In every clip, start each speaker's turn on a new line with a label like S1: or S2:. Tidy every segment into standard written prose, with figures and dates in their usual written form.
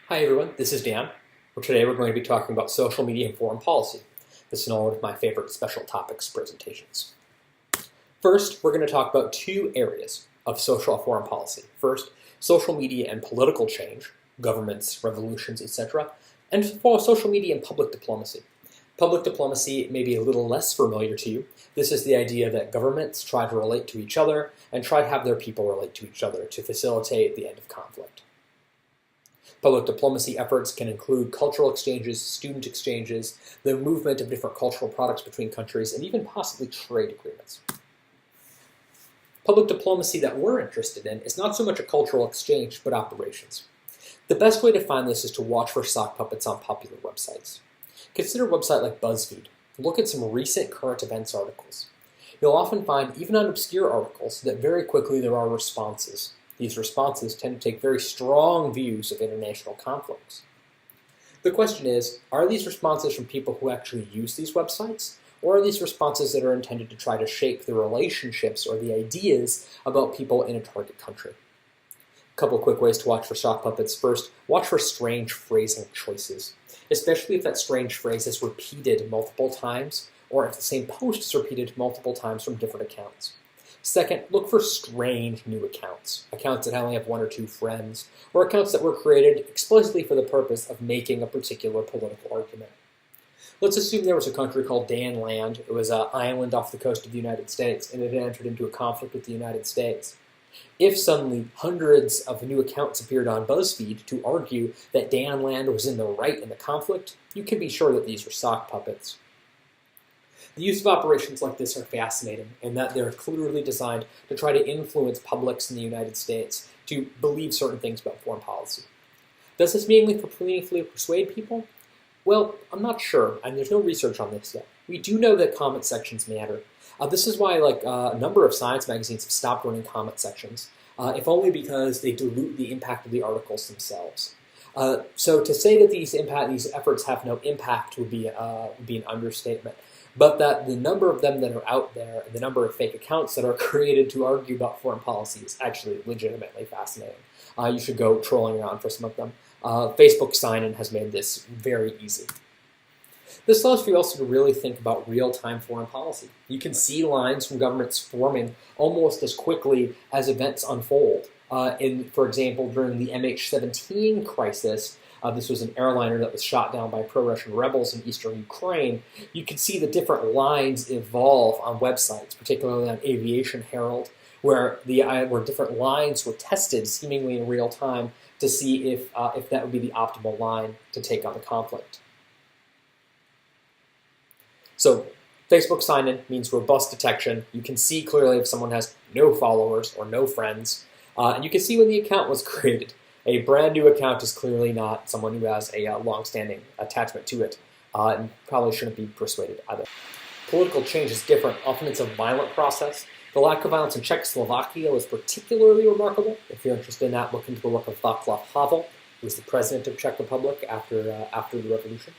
S1: Hi everyone, this is Dan. Today we're going to be talking about social media and foreign policy. This is one of my favorite special topics presentations. First, we're going to talk about two areas of social and foreign policy. First, social media and political change, governments, revolutions, etc., and social media and public diplomacy. Public diplomacy may be a little less familiar to you. This is the idea that governments try to relate to each other and try to have their people relate to each other to facilitate the end of conflict. Public diplomacy efforts can include cultural exchanges, student exchanges, the movement of different cultural products between countries, and even possibly trade agreements. Public diplomacy that we're interested in is not so much a cultural exchange, but operations. The best way to find this is to watch for sock puppets on popular websites. Consider a website like BuzzFeed. Look at some recent current events articles. You'll often find, even on obscure articles, that very quickly there are responses. These responses tend to take very strong views of international conflicts. The question is, are these responses from people who actually use these websites, or are these responses that are intended to try to shape the relationships or the ideas about people in a target country? A couple quick ways to watch for sock puppets. First, watch for strange phrasing choices, especially if that strange phrase is repeated multiple times, or if the same post is repeated multiple times from different accounts. Second, look for strange new accounts that only have one or two friends, or accounts that were created explicitly for the purpose of making a particular political argument. Let's assume there was a country called Dan Land. It was an island off the coast of the United States, and it had entered into a conflict with the United States. If suddenly hundreds of new accounts appeared on BuzzFeed to argue that Dan Land was in the right in the conflict, you can be sure that these were sock puppets. The use of operations like this are fascinating in that they're clearly designed to try to influence publics in the United States to believe certain things about foreign policy. Does this meaningfully persuade people? Well, I'm not sure, and there's no research on this yet. We do know that comment sections matter. This is why a number of science magazines have stopped running comment sections, if only because they dilute the impact of the articles themselves. So to say that these efforts have no impact would be an understatement. But that the number of them that are out there and the number of fake accounts that are created to argue about foreign policy is actually legitimately fascinating. You should go trolling around for some of them. Facebook sign-in has made this very easy. This allows for you also to really think about real-time foreign policy. You can see lines from governments forming almost as quickly as events unfold. For example, during the MH17 crisis, this was an airliner that was shot down by pro-Russian rebels in eastern Ukraine. You could see the different lines evolve on websites, particularly on Aviation Herald, where different lines were tested seemingly in real time to see if that would be the optimal line to take on the conflict. So Facebook sign-in means robust detection. You can see clearly if someone has no followers or no friends, and you can see when the account was created. A brand new account is clearly not someone who has a long-standing attachment to it, and probably shouldn't be persuaded either. Political change is different. Often it's a violent process. The lack of violence in Czechoslovakia was particularly remarkable. If you're interested in that, look into the work of Václav Havel, who was the president of Czech Republic after the revolution.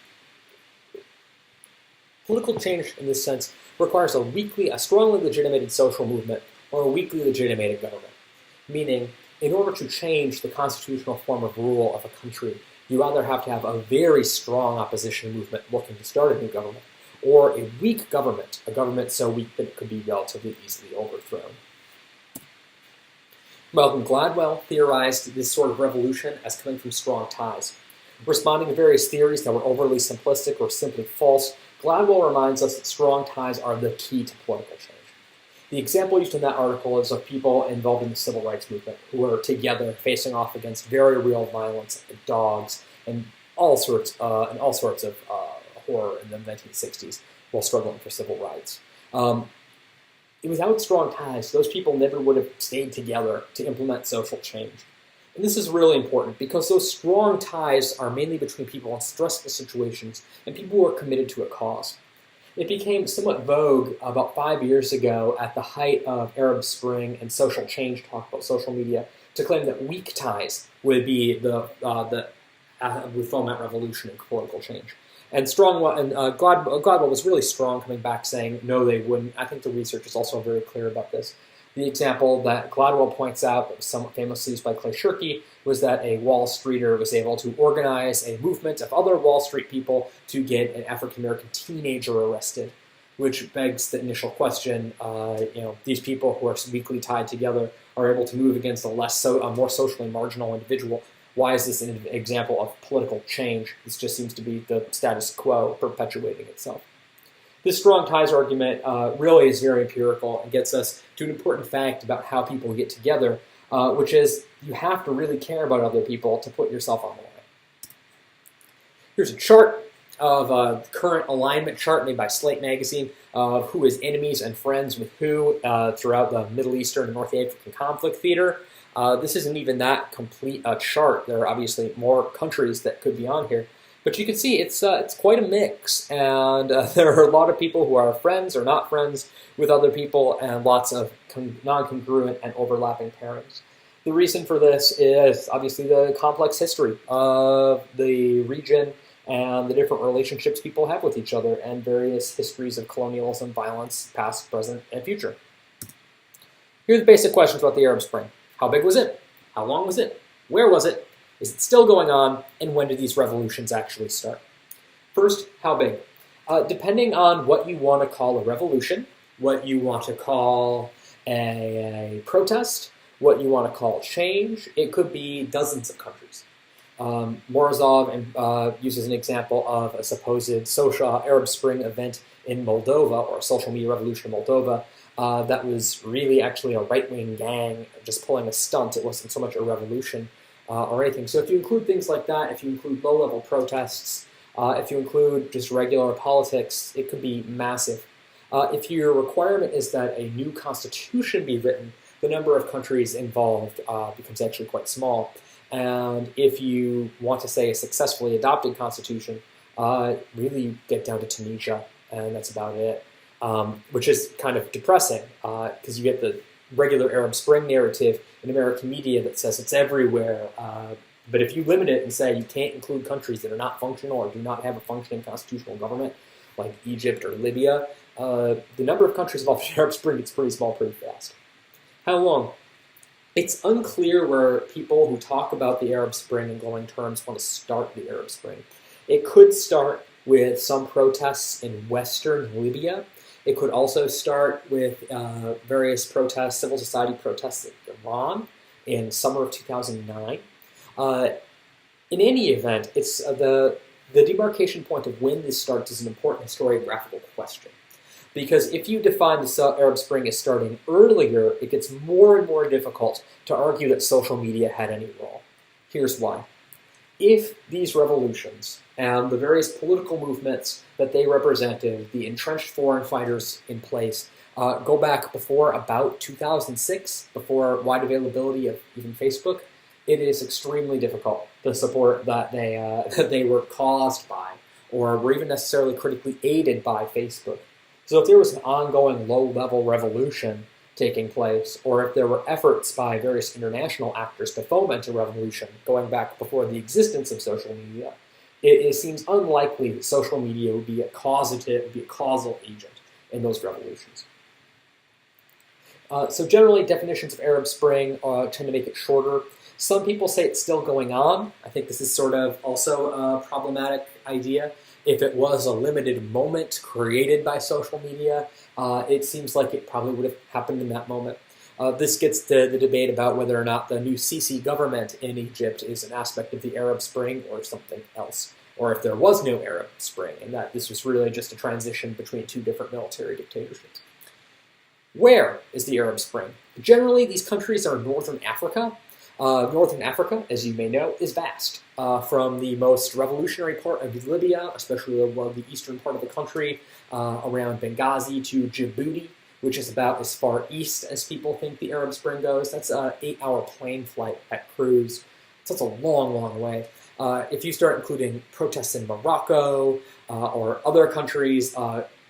S1: Political change, in this sense, requires a strongly legitimated social movement or a weakly legitimated government, meaning in order to change the constitutional form of rule of a country, you either have to have a very strong opposition movement looking to start a new government, or a weak government, a government so weak that it could be relatively easily overthrown. Malcolm Gladwell theorized this sort of revolution as coming from strong ties. Responding to various theories that were overly simplistic or simply false, Gladwell reminds us that strong ties are the key to political change. The example used in that article is of people involved in the civil rights movement who are together facing off against very real violence, like dogs, and all sorts of horror in the 1960s while struggling for civil rights. Without strong ties, those people never would have stayed together to implement social change. And this is really important because those strong ties are mainly between people in stressful situations and people who are committed to a cause. It became somewhat vogue about 5 years ago at the height of Arab Spring and social change talk about social media to claim that weak ties would be would foment revolution and political change. And Gladwell was really strong coming back saying, no, they wouldn't. I think the research is also very clear about this. The example that Gladwell points out, that was somewhat famously used by Clay Shirky, was that a Wall Streeter was able to organize a movement of other Wall Street people to get an African-American teenager arrested, which begs the initial question, these people who are weakly tied together are able to move against a more socially marginal individual. Why is this an example of political change? This just seems to be the status quo perpetuating itself. This strong ties argument really is very empirical and gets us to an important fact about how people get together, which is you have to really care about other people to put yourself on the line. Here's a chart of a current alignment chart made by Slate magazine of who is enemies and friends with who throughout the Middle Eastern and North African conflict theater. This isn't even that complete a chart. There are obviously more countries that could be on here. But you can see it's quite a mix, and there are a lot of people who are friends or not friends with other people, and lots of non-congruent and overlapping pairings. The reason for this is obviously the complex history of the region and the different relationships people have with each other, and various histories of colonialism, violence, past, present, and future. Here are the basic questions about the Arab Spring. How big was it? How long was it? Where was it? Is it still going on? And when do these revolutions actually start? First, how big? Depending on what you want to call a revolution, what you want to call a protest, what you want to call change, it could be dozens of countries. Morozov uses an example of a supposed social Arab Spring event in Moldova, or a social media revolution in Moldova, that was really actually a right-wing gang just pulling a stunt. It wasn't so much a revolution or anything. So if you include things like that, if you include low-level protests, if you include just regular politics, it could be massive. If your requirement is that a new constitution be written, the number of countries involved becomes actually quite small. And if you want to say a successfully adopted constitution, really you get down to Tunisia, and that's about it. Which is kind of depressing, because you get the regular Arab Spring narrative in American media that says it's everywhere. But if you limit it and say you can't include countries that are not functional or do not have a functioning constitutional government, like Egypt or Libya, the number of countries involved in the Arab Spring gets pretty small pretty fast. How long? It's unclear where people who talk about the Arab Spring in glowing terms want to start the Arab Spring. It could start with some protests in western Libya. It could also start with various protests, civil society protests in Iran in summer of 2009. In any event, it's the demarcation point of when this starts is an important historiographical question. Because if you define the Arab Spring as starting earlier, it gets more and more difficult to argue that social media had any role. Here's why. If these revolutions and the various political movements that they represented, the entrenched foreign fighters in place, go back before about 2006, before wide availability of even Facebook, it is extremely difficult to support that they were caused by or were even necessarily critically aided by Facebook. So if there was an ongoing low-level revolution taking place, or if there were efforts by various international actors to foment a revolution going back before the existence of social media, it seems unlikely that social media would be a causal agent in those revolutions. So generally, definitions of Arab Spring tend to make it shorter. Some people say it's still going on. I think this is sort of also a problematic idea. If it was a limited moment created by social media, it seems like it probably would have happened in that moment. This gets to the debate about whether or not the new Sisi government in Egypt is an aspect of the Arab Spring or something else, or if there was no Arab Spring, and that this was really just a transition between two different military dictatorships. Where is the Arab Spring? Generally, these countries are in Northern Africa. Northern Africa, as you may know, is vast. From the most revolutionary part of Libya, especially the eastern part of the country, around Benghazi to Djibouti, which is about as far east as people think the Arab Spring goes. That's an 8-hour plane flight at cruise. So that's a long, long way. If you start including protests in Morocco or other countries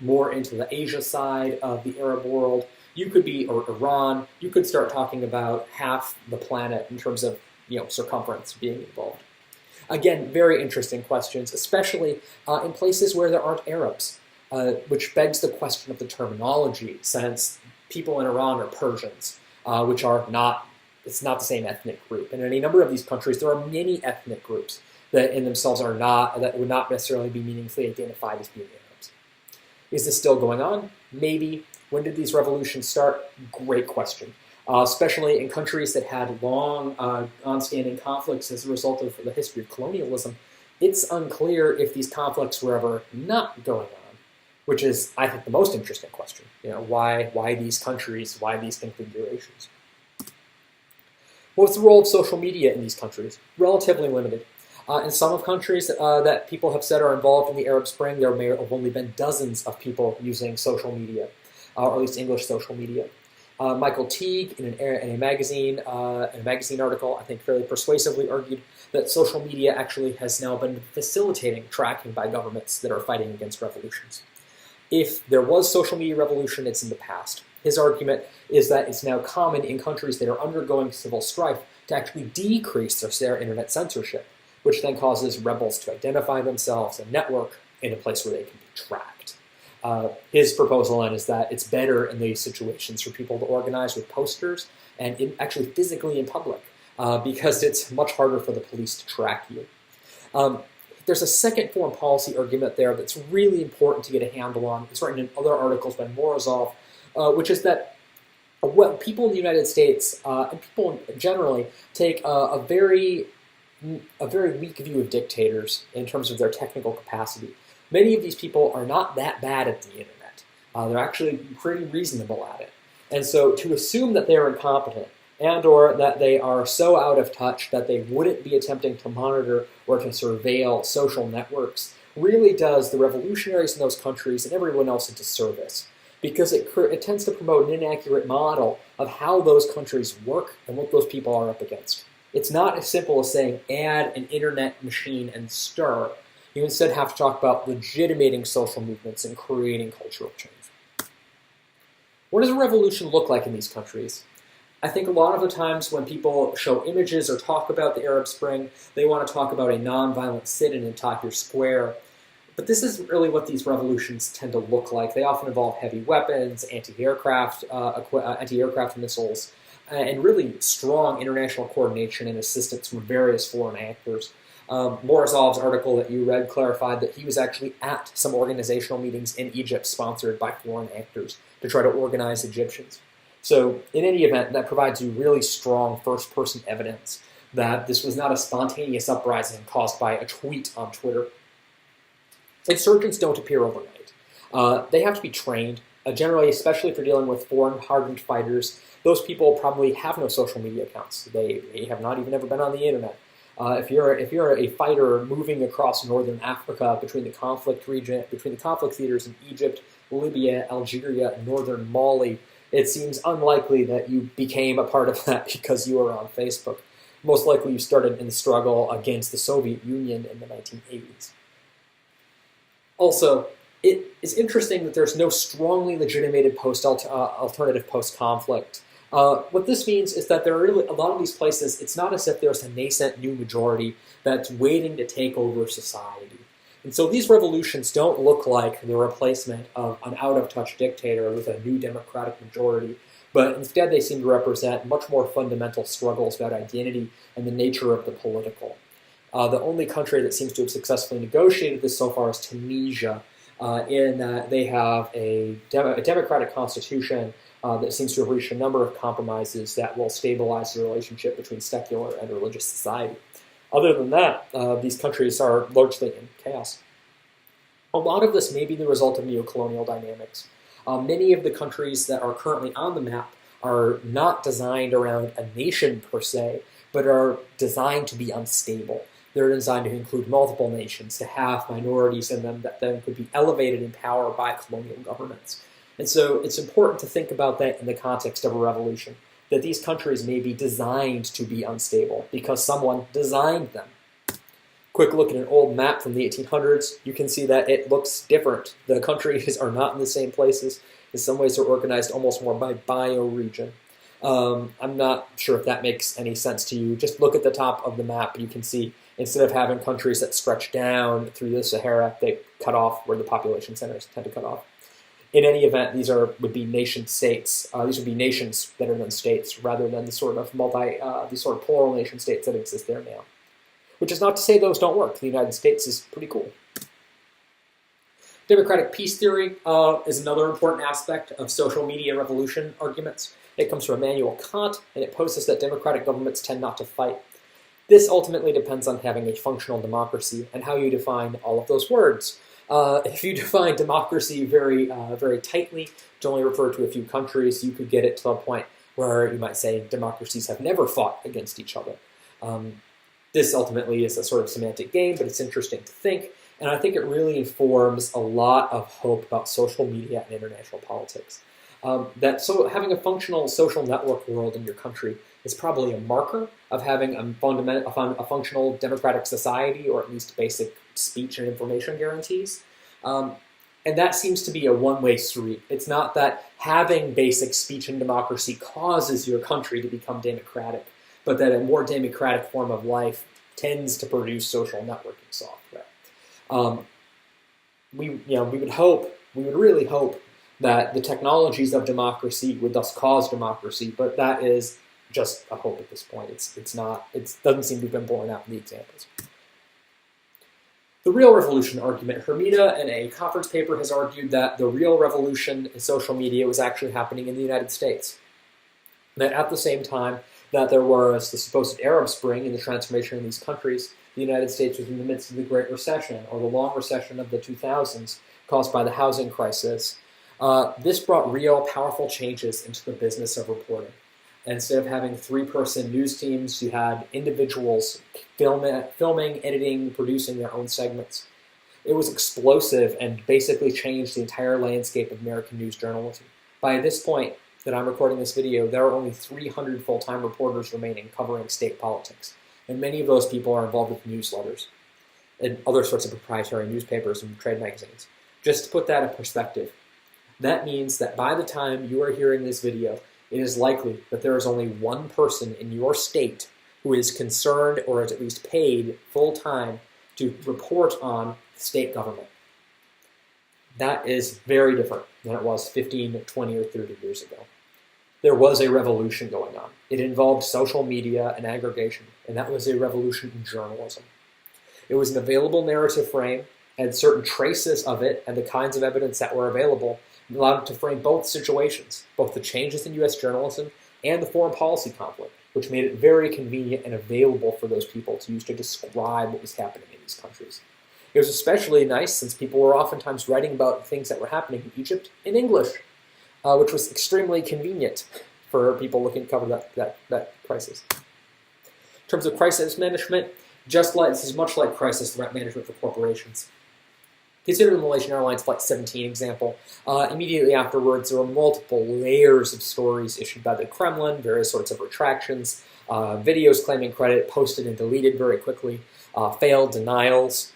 S1: more into the Asia side of the Arab world, or Iran, you could start talking about half the planet in terms of circumference being involved. Again, very interesting questions, especially in places where there aren't Arabs, which begs the question of the terminology, since people in Iran are Persians, which are not, it's not the same ethnic group. And in a number of these countries, there are many ethnic groups that in themselves are not, that would not necessarily be meaningfully identified as being Arabs. Is this still going on? Maybe. When did these revolutions start? Great question. Especially in countries that had long, on-standing conflicts as a result of the history of colonialism, it's unclear if these conflicts were ever not going on, which is, I think, the most interesting question. Why these countries, why these configurations? What's the role of social media in these countries? Relatively limited. In some of countries that people have said are involved in the Arab Spring, there may have only been dozens of people using social media, or at least English social media. Michael Teague, in a magazine article, I think fairly persuasively argued that social media actually has now been facilitating tracking by governments that are fighting against revolutions. If there was social media revolution, it's in the past. His argument is that it's now common in countries that are undergoing civil strife to actually decrease their internet censorship, which then causes rebels to identify themselves and network in a place where they can be tracked. His proposal then is that it's better in these situations for people to organize with posters and actually physically in public because it's much harder for the police to track you. There's a second foreign policy argument there that's really important to get a handle on. It's written in other articles by Morozov, which is that people in the United States and people generally take a very weak view of dictators in terms of their technical capacity. Many of these people are not that bad at the internet. They're actually pretty reasonable at it. And so to assume that they're incompetent and or that they are so out of touch that they wouldn't be attempting to monitor or to surveil social networks really does the revolutionaries in those countries and everyone else a disservice, because it tends to promote an inaccurate model of how those countries work and what those people are up against. It's not as simple as saying add an internet machine and stir. You instead have to talk about legitimating social movements and creating cultural change. What does a revolution look like in these countries? I think a lot of the times when people show images or talk about the Arab Spring, they want to talk about a nonviolent sit-in in Tahrir Square. But this isn't really what these revolutions tend to look like. They often involve heavy weapons, anti-aircraft missiles, and really strong international coordination and assistance from various foreign actors. Morozov's article that you read clarified that he was actually at some organizational meetings in Egypt sponsored by foreign actors to try to organize Egyptians. So in any event, that provides you really strong first-person evidence that this was not a spontaneous uprising caused by a tweet on Twitter. Insurgents don't appear overnight. They have to be trained, generally, especially for dealing with foreign hardened fighters. Those people probably have no social media accounts. They have not even ever been on the internet. If you're a fighter moving across northern Africa between the conflict theaters in Egypt, Libya, Algeria, and northern Mali, it seems unlikely that you became a part of that because you were on Facebook. Most likely you started in the struggle against the Soviet Union in the 1980s. Also, it is interesting that there's no strongly legitimated alternative post-conflict. What this means is that there are really, a lot of these places, it's not as if there's a nascent new majority that's waiting to take over society. And so these revolutions don't look like the replacement of an out-of-touch dictator with a new democratic majority, but instead they seem to represent much more fundamental struggles about identity and the nature of the political. The only country that seems to have successfully negotiated this so far is Tunisia, in that they have a democratic constitution that seems to have reached a number of compromises that will stabilize the relationship between secular and religious society. Other than that, these countries are largely in chaos. A lot of this may be the result of neocolonial dynamics. Many of the countries that are currently on the map are not designed around a nation per se, but are designed to be unstable. They're designed to include multiple nations, to have minorities in them that then could be elevated in power by colonial governments. And so it's important to think about that in the context of a revolution, that these countries may be designed to be unstable because someone designed them. Quick look at an old map from the 1800s, you can see that it looks different. The countries are not in the same places. In some ways they're organized almost more by bioregion. I'm not sure if that makes any sense to you. Just look at the top of the map. You can see instead of having countries that stretch down through the Sahara, they cut off where the population centers tend to cut off. In any event, these would be nation states. These would be nations that are then states, rather than the sort of these sort of plural nation states that exist there now. Which is not to say those don't work. The United States is pretty cool. Democratic peace theory is another important aspect of social media revolution arguments. It comes from Immanuel Kant, and it poses that democratic governments tend not to fight. This ultimately depends on having a functional democracy and how you define all of those words. If you define democracy very tightly to only refer to a few countries, you could get it to a point where you might say democracies have never fought against each other. This ultimately is a sort of semantic game, but it's interesting to think, and I think it really informs a lot of hope about social media and international politics. Having a functional social network world in your country is probably a marker of having a functional democratic society, or at least basic speech and information guarantees. And that seems to be a one-way street. It's not that having basic speech and democracy causes your country to become democratic, but that a more democratic form of life tends to produce social networking software. We would really hope that the technologies of democracy would thus cause democracy, but that is just a hope at this point. It doesn't seem to have been borne out in the examples. The real revolution argument. Hermida, in a conference paper, has argued that the real revolution in social media was actually happening in the United States. That at the same time that there was the supposed Arab Spring and the transformation in these countries, the United States was in the midst of the Great Recession, or the long recession of the 2000s, caused by the housing crisis. This brought real, powerful changes into the business of reporting. Instead of having three-person news teams, you had individuals filming, editing, producing their own segments. It was explosive and basically changed the entire landscape of American news journalism. By this point that I'm recording this video, there are only 300 full-time reporters remaining covering state politics, and many of those people are involved with newsletters and other sorts of proprietary newspapers and trade magazines. Just to put that in perspective, that means that by the time you are hearing this video, it is likely that there is only one person in your state who is concerned or is at least paid full-time to report on state government. That is very different than it was 15, 20, or 30 years ago. There was a revolution going on. It involved social media and aggregation, and that was a revolution in journalism. It was an available narrative frame, and certain traces of it and the kinds of evidence that were available allowed it to frame both situations, both the changes in U.S. journalism and the foreign policy conflict, which made it very convenient and available for those people to use to describe what was happening in these countries. It was especially nice since people were oftentimes writing about things that were happening in Egypt in English, which was extremely convenient for people looking to cover that crisis. In terms of crisis management, this is much like crisis threat management for corporations. Consider the Malaysian Airlines Flight 17 example. Immediately afterwards, there were multiple layers of stories issued by the Kremlin, various sorts of retractions, videos claiming credit, posted and deleted very quickly, failed denials.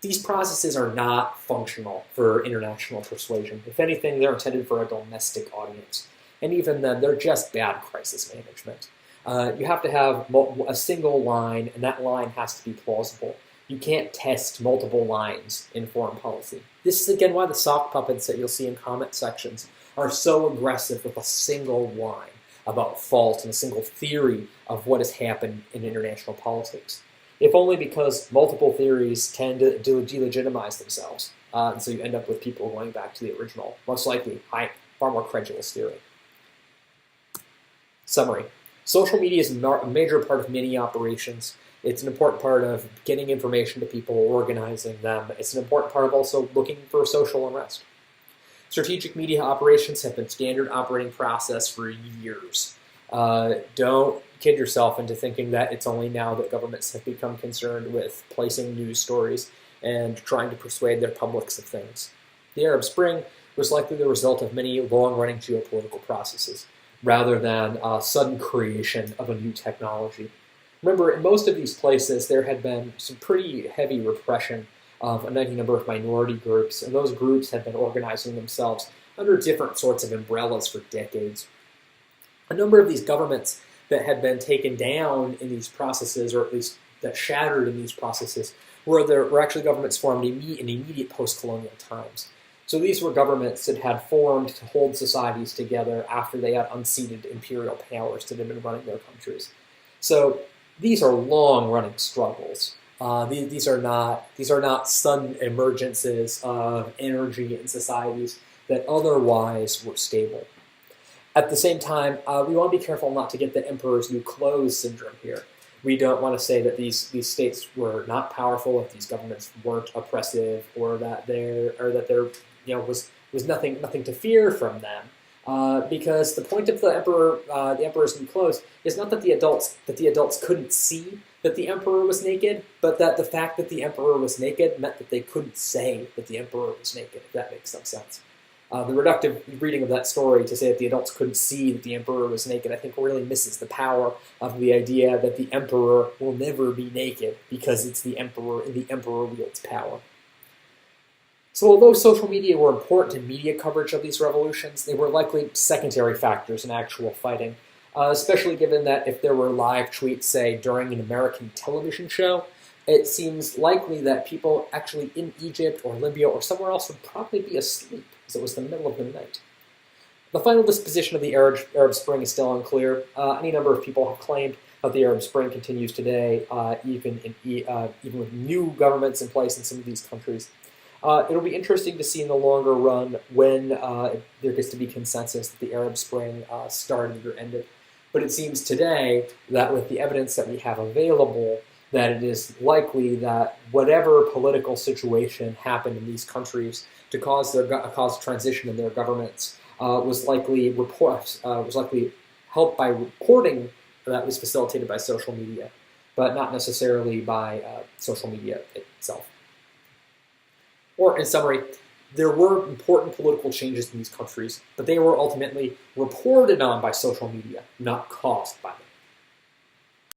S1: These processes are not functional for international persuasion. If anything, they're intended for a domestic audience. And even then, they're just bad crisis management. You have to have a single line, and that line has to be plausible. You can't test multiple lines in foreign policy. This is again why the sock puppets that you'll see in comment sections are so aggressive with a single line about fault and a single theory of what has happened in international politics. If only because multiple theories tend to delegitimize themselves. And so you end up with people going back to the original, most likely far more credulous theory. Summary. Social media is a major part of many operations. It's an important part of getting information to people, organizing them. It's an important part of also looking for social unrest. Strategic media operations have been standard operating process for years. Don't kid yourself into thinking that it's only now that governments have become concerned with placing news stories and trying to persuade their publics of things. The Arab Spring was likely the result of many long-running geopolitical processes, rather than a sudden creation of a new technology. Remember, in most of these places, there had been some pretty heavy repression of a number of minority groups, and those groups had been organizing themselves under different sorts of umbrellas for decades. A number of these governments that had been taken down in these processes, or at least that shattered in these processes, were actually governments formed in immediate post-colonial times. So these were governments that had formed to hold societies together after they had unseated imperial powers that had been running their countries. So these are long-running struggles. These are not sudden emergences of energy in societies that otherwise were stable. At the same time, we want to be careful not to get the emperor's new clothes syndrome here. We don't want to say that these states were not powerful, if these governments weren't oppressive, or that there was nothing to fear from them. Because the point of the emperor's new clothes is not that the adults couldn't see that the emperor was naked, but that the fact that the emperor was naked meant that they couldn't say that the emperor was naked, if that makes some sense. The reductive reading of that story to say that the adults couldn't see that the emperor was naked, I think really misses the power of the idea that the emperor will never be naked because it's the emperor and the emperor wields power. So although social media were important in media coverage of these revolutions, they were likely secondary factors in actual fighting, especially given that if there were live tweets, say, during an American television show, it seems likely that people actually in Egypt or Libya or somewhere else would probably be asleep, because it was the middle of the night. The final disposition of the Arab Spring is still unclear. Any number of people have claimed that the Arab Spring continues today, even with new governments in place in some of these countries. It'll be interesting to see in the longer run when there gets to be consensus that the Arab Spring started or ended. But it seems today that with the evidence that we have available, that it is likely that whatever political situation happened in these countries to cause transition in their governments was likely helped by reporting that was facilitated by social media, but not necessarily by social media itself. Or, in summary, there were important political changes in these countries, but they were ultimately reported on by social media, not caused by them.